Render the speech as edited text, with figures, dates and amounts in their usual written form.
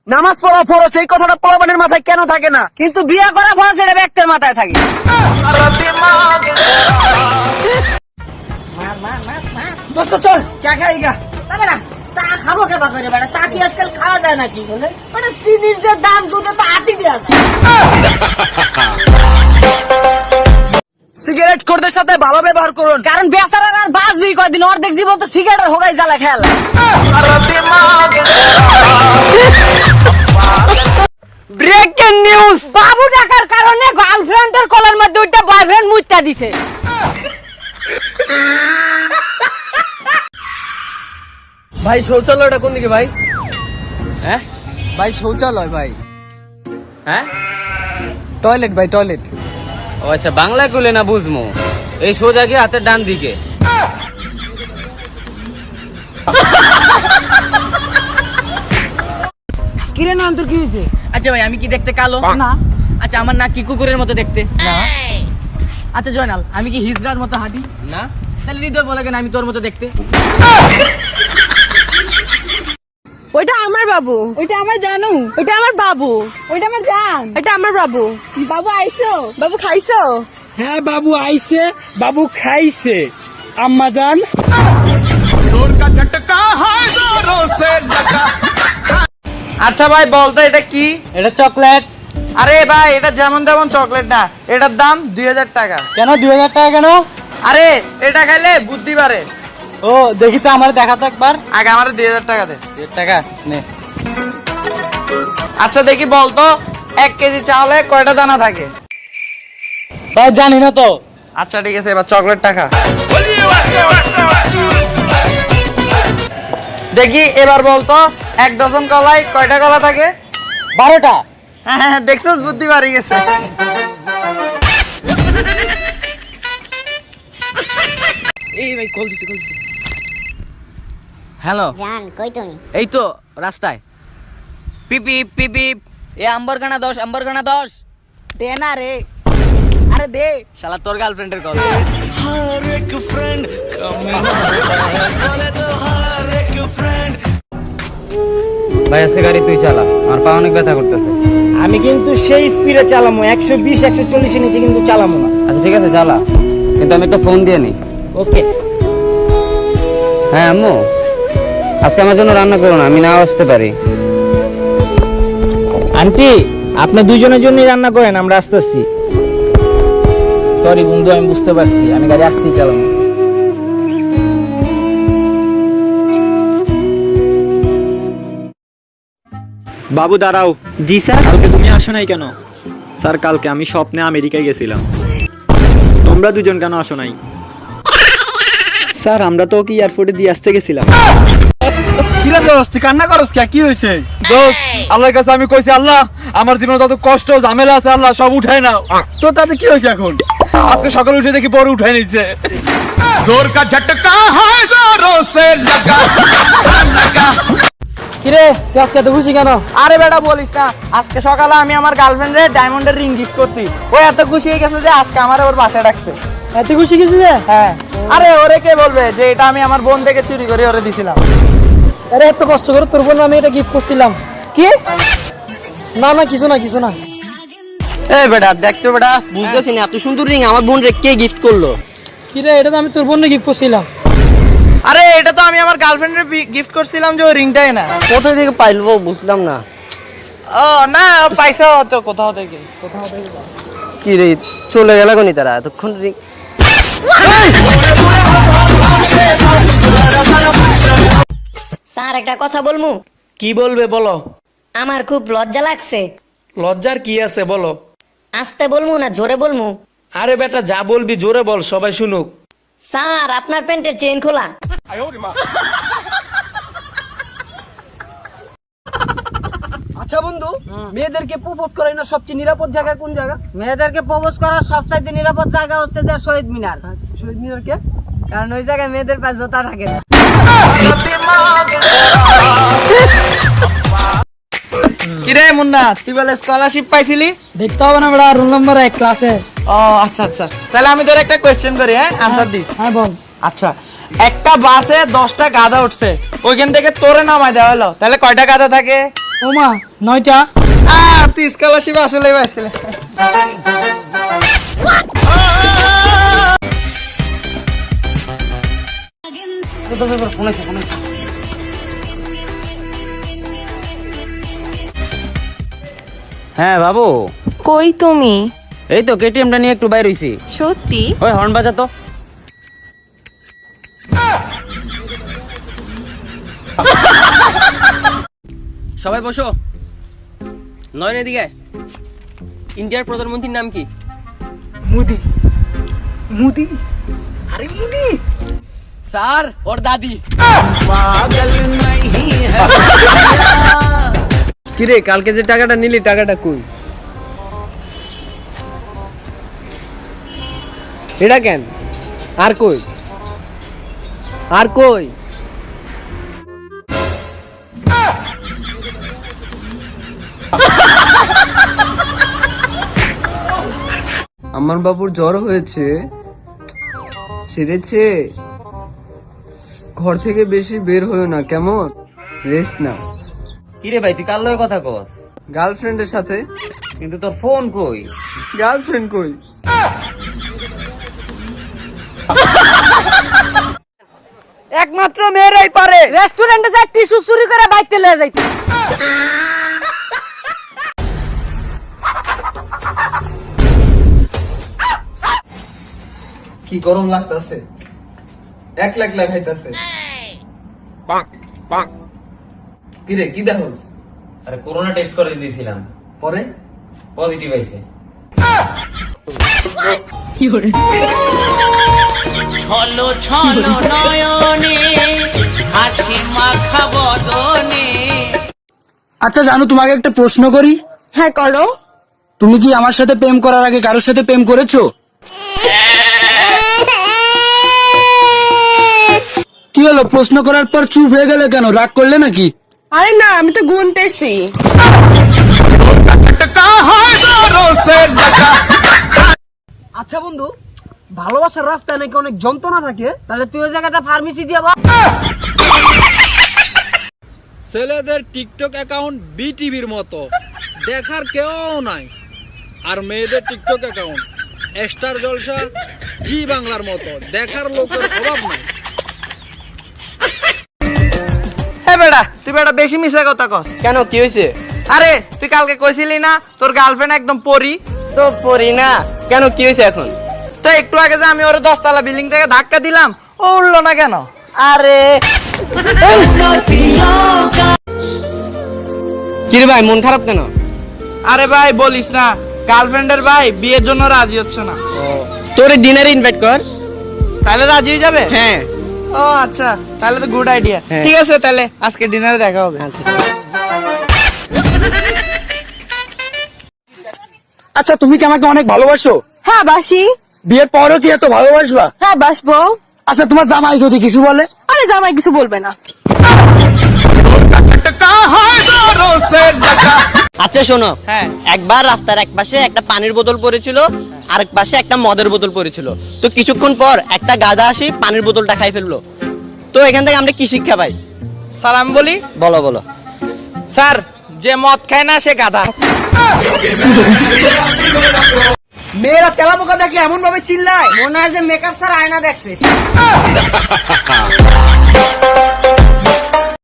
নামাজ পড়া ফরজ, এই কথাটা পোলাপানের মাথায় কেন থাকে না, কিন্তু বিয়ে করা ফরজ এটা ব্যক্তির মাথায় থাকে। দোস্ত চল চা খাই গা। চা খাবো কে বাবা রে বেটা, চা কি আজকাল খাওয়া যায় নাকি? মানে চিনির যে দাম দুধে তো হাতি দেওয়া যায়। সিগারেট খোরদের সাথে ভালো ব্যবহার করুন, কারণ বেচারা আর বাঁচবি কয়দিন, অর্ধেক জীবন তো সিগারেটের হোগাই জ্বালা খেয়াল। ব্রেকিং নিউজ, বাবু টাকার কারণে গার্লফ্রেন্ডের কলার মধ্যে দুইটা বয়ফ্রেন্ড মুইতা দিছে। ভাই শৌচালয়টা কোন দিকে ভাই? হ্যাঁ ভাই শৌচালয় ভাই, হ্যাঁ টয়লেট ভাই টয়লেট। ও আচ্ছা, বাংলা কইলে না বুঝমু। এই সোজা গিয়ে হাতের ডান দিকে। কিরে না তোর কি হয়েছে? আচ্ছা ভাই, আমি কি দেখতে কালো? না। আচ্ছা, আমার নাক কি কুকুরের মতো দেখতে? না। আচ্ছা জয়নাল, আমি কি হিজড়ার মতো হাঁটি? না। তাহলে হৃদয় বলে কেন আমি তোর মতো দেখতে? ওইটা আমার বাবু, ওইটা আমার জানু, ওইটা আমার বাবু, ওইটা আমার জান, এটা আমার বাবু। বাবু আইছো, বাবু খাইছো? হ্যাঁ বাবু আইছে, বাবু খাইছে। আম্মা জান আচ্ছা ভাই বলতো এটা কি? এটা চকলেট। আরে ভাই এটা যেমন তেমন চকলেট না, এটার দাম 2000 টাকা। কেন 2000 টাকা কেন? আরে এটা খাইলে বুদ্ধি বাড়ে। ও দেখি তো, আমার দেখা তো একবার। আগে আমার 2000 টাকা দে। 2000 টাকা নে। আচ্ছা দেখি বলতো 1 কেজি চাউলে কয়টা দানা থাকে? ভাই জানি না তো। আচ্ছা ঠিক আছে, এবার চকলেট টাকা দেখি। এবার বলতো 1 ডজন কলায় কয়টা কলা থাকে? 12টা। হ্যাঁ হ্যাঁ দেখছিস, বুদ্ধি বাড়ি গেছে। এই ভাই কল দিতে হ্যালো জান কই তুমি? এই তো রাস্তায়। পিপি পিপি, এ আম্বরখানা 10, আম্বরখানা 10 দে না রে। আরে দে, শালা তোর গার্লফ্রেন্ডের কল। ভাই আজকে গাড়ি তুই চালা, আমার পা অনেক ব্যথা করতেছে। আমি কিন্তু সেই স্পিডে চালামো, 120 140 এর নিচে কিন্তু চালামো না। আচ্ছা ঠিক আছে চালা, কিন্তু আমি একটা ফোন দিয়ে নি। ওকে। হ্যাঁ আম্মু, আজকে আমার জন্য রান্না করো না, আমি নাও আসতে পারি। আন্টি আপনি দুইজনের জন্যই রান্না করেন, আমরা আসতেছি। সরি বন্ধু, আমি বুঝতে পারছি, আমি গাড়ি আসতেই চালাবো। বাবু দাঁড়াও। জি স্যার। কালকে তুমি আসো নাই কেন? স্যার কালকে আমি স্বপ্নে আমেরিকায় গেছিলাম, তোমরা দুজন কেন আসো নাই? স্যার আমরা তো ওকে এয়ারপোর্টে দিয়ে আসতে গেছিলাম। কিরে দোস্ত তুই কান্না করস কে? কি হয়েছে দোস্ত? আল্লাহর কাছে আমি কইছি, আল্লাহ আমার জীবনে যত কষ্ট ঝামেলা আছে আল্লাহ সব উঠায় নাও। তো তাতে কি হয়েছে এখন? আজকে সকালে উঠে দেখি বড় উঠাই নিচ্ছে। জোর কা ঝটকা হয় জোরো সে লাগা লাগা। কিরে তুই আজকে এত খুশি কেন? আরে বেটা বলিস না, আজকে সকালে আমি আমার গার্লফ্রেন্ডের ডায়মন্ডের রিং গিফট করছি। ও এত খুশি হয়ে গেছে যে আজকে আমার ওর বাসায় ডাকছে। এত খুশি কিছু যে? হ্যাঁ। আরে ওরে কে বলবে যে এটা আমি আমার বোন থেকে চুরি করে ওরে দিছিলাম। আরে এত কষ্ট করে তোর বোন আমি এটা গিফট করছিলাম। কি? না না কিছু না কিছু না। এই বেটা দেখতো বেটা, বুঝতেছি না এত সুন্দর রিং আমার বোন রে কে গিফট করলো? কিরে এটা তো আমি তোর বোনকে গিফট করছিলাম। আরে এটা তো আমি আমার গার্লফ্রেন্ডের গিফট করছিলাম, যে ওই রিংটাই না। কোথা থেকে পাইলবো বুঝলাম না। ও না, পয়সা তো কোথাও থেকে। কি রে চলে গেল কোনি তারা এতক্ষণ রিং। স্যার একটা কথা বলমু? কি বলবে বলো। আমার খুব লজ্জা লাগছে। লজ্জার কি আছে বলো। আস্তে বলমু না জোরে বলমু? আরে বেটা যা বলবি জোরে বল, সবাই শুনুক। স্যার আপনার প্যান্টের চেইন খোলা। আচ্ছা বন্ধু, মেয়েদেরকে প্রপোজ করাই না সবচেয়ে নিরাপদ জায়গা কোন জায়গা? মেয়েদেরকে প্রপোজ করার সবচাইতে নিরাপদ জায়গা হচ্ছে যে শহীদ মিনার। শহীদ মিনার কে? কারণ ওই জায়গায় মেয়েদের পায়ে জোতা থাকে না। কিরে মুন্না, তুই বলে স্কলারশিপ পাইছিলি? দেখতে হবে না বেটা, রোল নাম্বার 1 ক্লাসে। ও আচ্ছা আচ্ছা, তাহলে আমি তোর একটা কোয়েশ্চেন করি, হ্যাঁ আনসার দিস। হ্যাঁ বল। আচ্ছা, একটা বাসে 10টা গাধা উঠছে, ওইখান থেকে তোরে নামায় দেওয়া হলো, তাহলে কয়টা গাধা থাকে? ওমা 9টা। তুই স্কলারশিপ আসলে পাইছিলে। হ্যাঁ বাবু, কই তুমি? এই তো কেটিএমটা নিয়ে একটু বাইরে হইছি। সত্যি? ওই হর্ন বাজা তো। সবাই বসো। নয়ন এদিকে। ইন্ডিয়ার প্রধানমন্ত্রীর নাম কি? মুদি মুদি, আরে মুদি। স্যার, ওর দাদি। কিরে, কালকে যে টাকাটা নিলি, টাকাটা কই? এটা কেন? আর কই? আর কই? আমার বাবুর জ্বর হয়েছে, সেরেছে। ঘর থেকে বেশি বের হইও না, কেমন? রেস্ট নাও। কিরে ভাই, তুই কার লগে কথা কস? গার্লফ্রেন্ডের সাথে। কিন্তু তোর ফোন কই? গার্লফ্রেন্ড কই? একমাত্র মেয়েরাই পারে রেস্টুরেন্টে যাই টিস্যু চুরি করে বাইতে লয়ে যাইতে। কি গরম লাগতাছে, এক লাখ লাগাইতাছে। কিরে, কি দেখোস? আরে করোনা টেস্ট করে দিয়েছিলাম, পরে পজিটিভ আইছে। ছলো ছলো নয়নে হাসি মাখা বদনে। আচ্ছা জানো, তোমাকে একটা প্রশ্ন করি। হ্যাঁ করো। তুমি কি আমার সাথে প্রেম করার আগে কারোর সাথে প্রেম করেছো? কি হলো, প্রশ্ন করার পর চুপ হয়ে গেলে কেন? রাগ করলে নাকি? আরে না, আমি তো গুনতেছি। আচ্ছা বন্ধু, ভালোবাসার রাস্তায় নাকি অনেক যন্ত্রণা থাকে, তাহলে তুই ওই জায়গাটা ফার্মেসি দিয়ে বল। ছেলেদের টিকটক অ্যাকাউন্ট বিটিভির মতো দেখার কেউ নাই, আর মেয়েদের টিকটক অ্যাকাউন্ট স্টার জলসা জি বাংলার মতো দেখার লোকের অভাব নাই। হ্যাঁ বেটা, তুই বেটা বেশি মিশা কথা কস। কেন, কি হয়েছে? আরে তুই কালকে কইছিলি না তোর গার্লফ্রেন্ড একদম পরি? তো পড়ি না, কেন, কি হয়েছে এখন? তো একটু আগে যে আমি ওর 10 তলা বিল্ডিং থেকে ধাক্কা দিলাম, ও উঠলো না কেন? আরে কিরে ভাই, মন খারাপ কেন? আরে ভাই বলিস না, গার্লফ্রেন্ডের ভাই বিয়ের জন্য রাজি হচ্ছে না। তোর ডিনারে ইনভাইট কর। তাহলে রাজি হয়ে যাবে? হ্যাঁ। ও আচ্ছা, তাহলে তো গুড আইডিয়া। হ্যাঁ। ঠিক আছে, তাহলে আজকে ডিনারে দেখা হবে। আচ্ছা তুমি কি আমাকে অনেক ভালোবাসো? হ্যাঁ বাসি। বিয়ের পরও কি এত ভালোবাসবা? হ্যাঁ বাসবো। আচ্ছা তোমার জামাই যদি কিছু বলে? আরে জামাই কিছু বলবে না। আচ্ছা শোনো, হ্যাঁ, একবার রাস্তার এক পাশে একটা পানির বোতল পড়েছিল, আরেক পাশে একটা মদের বোতল পড়েছিল। তো কিছুক্ষণ পর একটা গাধা আসি পানির বোতলটা খাই ফেললো। তো এখান থেকে আমরা কি শিক্ষা পাই? স্যার আমি বলি? বলো বলো। স্যার, যে মদ খায় না সে গাধা। মেয়েরা তেলা পোকা দেখলে এমন ভাবে চিল্লায়, মনে হয় যে মেকআপ ছাড়া আয়না দেখছে।